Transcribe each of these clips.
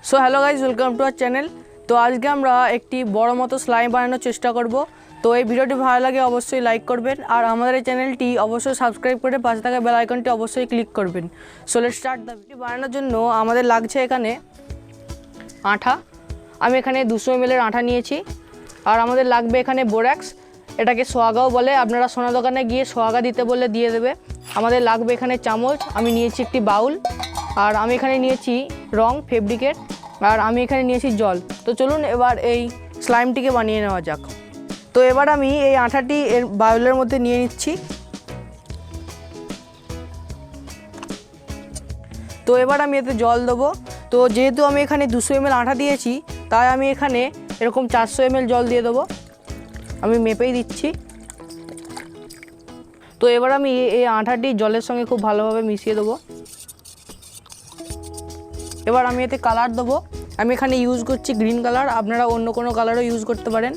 So hello guys, welcome to our channel. তো আজকে আমরা একটি বড় মতো স্লাইম বানানোর চেষ্টা করব। তো এই ভিডিওটি ভালো লাগে অবশ্যই লাইক করবেন, আর আমাদের এই চ্যানেলটি অবশ্যই সাবস্ক্রাইব করে পাশে থাকা বেল আইকনটি অবশ্যই ক্লিক করবেন। So let's start the video. বানানোর জন্য আমাদের লাগছে এখানে আঠা। আমি এখানে 200 ml এর আঠা নিয়েছি। আর আমাদের লাগবে এখানে বোরাক্স, এটাকে সোয়াগাও বলে, আপনারা সোনা দোকানে গিয়ে সোয়াগা দিতে বললে দিয়ে দেবে। আমাদের লাগবে এখানে চামচ, আমি নিয়েছি একটি বাউল, আর আমি এখানে নিয়েছি রং ফেব্রিকের, আর আমি এখানে নিয়েছি জল। তো চলুন এবার এই স্লাইমটিকে বানিয়ে নেওয়া যাক। তো এবার আমি এই আঠাটি এর বাউলের মধ্যে নিয়ে নিচ্ছি। তো এবার আমি এতে জল দেবো। তো যেহেতু আমি এখানে 200 ml আঠা দিয়েছি, তাই আমি এখানে এরকম 400 ml জল দিয়ে দেবো। আমি মেপেই দিচ্ছি। তো এবার আমি এই আঠাটি জলের সঙ্গে খুব ভালোভাবে মিশিয়ে দেবো। এবার আমি এতে কালার দেবো। আমি এখানে ইউজ করছি গ্রিন কালার, আপনারা অন্য কোনো কালারও ইউজ করতে পারেন।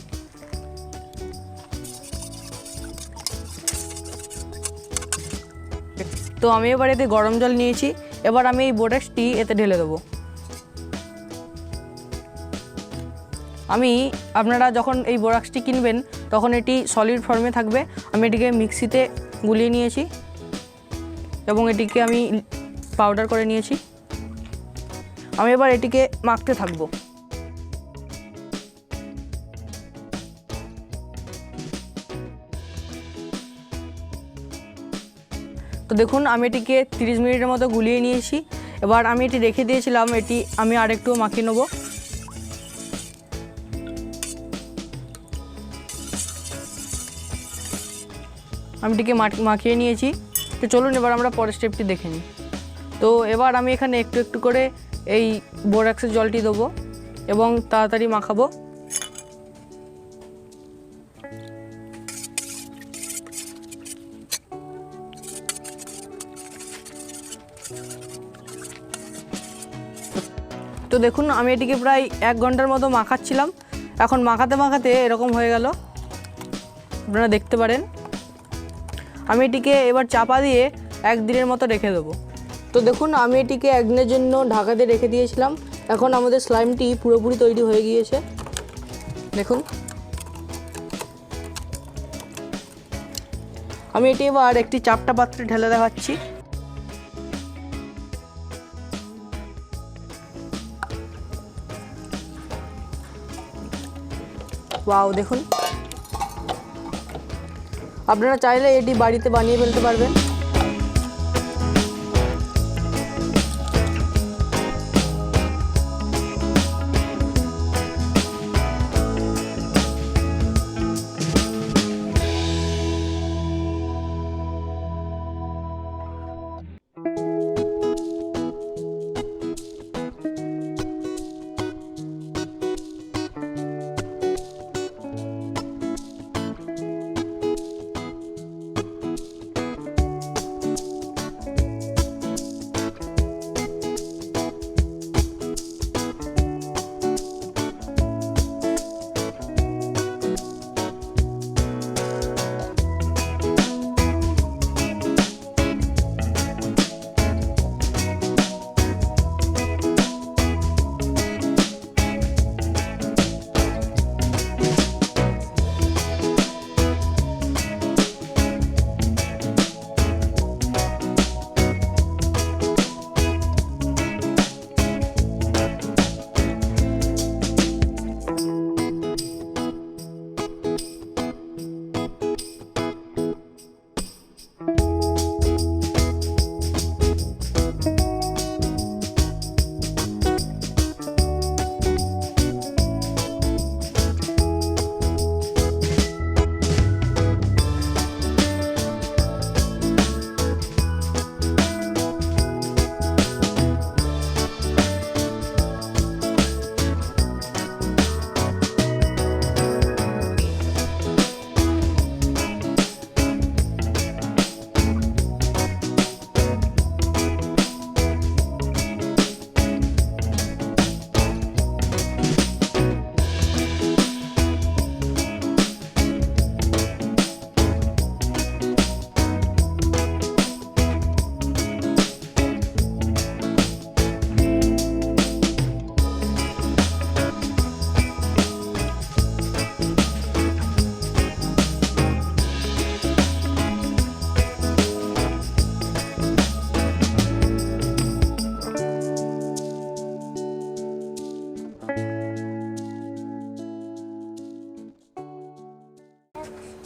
তো আমি এবার এতে গরম জল নিয়েছি। এবার আমি এই বোরাক্সটি এতে ঢেলে দেবো। আপনারা যখন এই বোরাক্সটি কিনবেন তখন এটি সলিড ফর্মে থাকবে। আমি এটিকে মিক্সিতে গুলিয়ে নিয়েছি এবং এটিকে আমি পাউডার করে নিয়েছি। আমি এবার এটিকে মাখতে থাকবো। তো দেখুন, আমি এটিকে 30 মিনিটের মতো গুলিয়ে নিয়েছি। এবার আমি এটি রেখে দিয়েছিলাম, এটি আমি আরেকটু মাখিয়ে নেব। আমি এটিকে মাখিয়ে নিয়েছি। তো চলুন এবার আমরা পরের স্টেপটি দেখে নিই। তো এবার আমি এখানে একটু একটু করে এই বোরাক্সের জলটি দেবো এবং তাড়াতাড়ি মাখাবো। তো দেখুন, আমি এটিকে প্রায় 1 ঘন্টার মতো মাখাচ্ছিলাম। এখন মাখাতে মাখাতে এরকম হয়ে গেল, আপনারা দেখতে পারেন। আমি এটিকে এবার চাপা দিয়ে 1 দিনের মতো রেখে দেবো। তো দেখুন, আমি এটিকে 1 দিনের জন্য ঢাকা দিয়ে রেখে দিয়েছিলাম। এখন আমাদের স্লাইমটি পুরোপুরি তৈরি হয়ে গিয়েছে। দেখুন, আমি এটি এবার একটি চাপটা পাত্রে ঢেলে দেখাচ্ছি। ওয়াও, দেখুন, আপনারা চাইলে এটি বাড়িতে বানিয়ে ফেলতে পারবেন।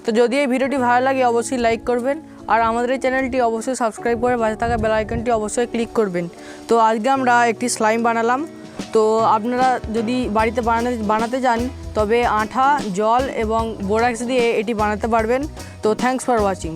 তো যদি এই ভিডিওটি ভালো লাগে অবশ্যই লাইক করবেন আর আমাদের এই চ্যানেলটি অবশ্যই সাবস্ক্রাইব করে পাশে থাকা বেল আইকনটি অবশ্যই ক্লিক করবেন। তো আজকে আমরা একটি স্লাইম বানালাম। তো আপনারা যদি বাড়িতে বানাতে চান তবে আঠা, জল এবং বোরাক্স দিয়ে এটি বানাতে পারবেন। তো থ্যাঙ্কস ফর ওয়াচিং।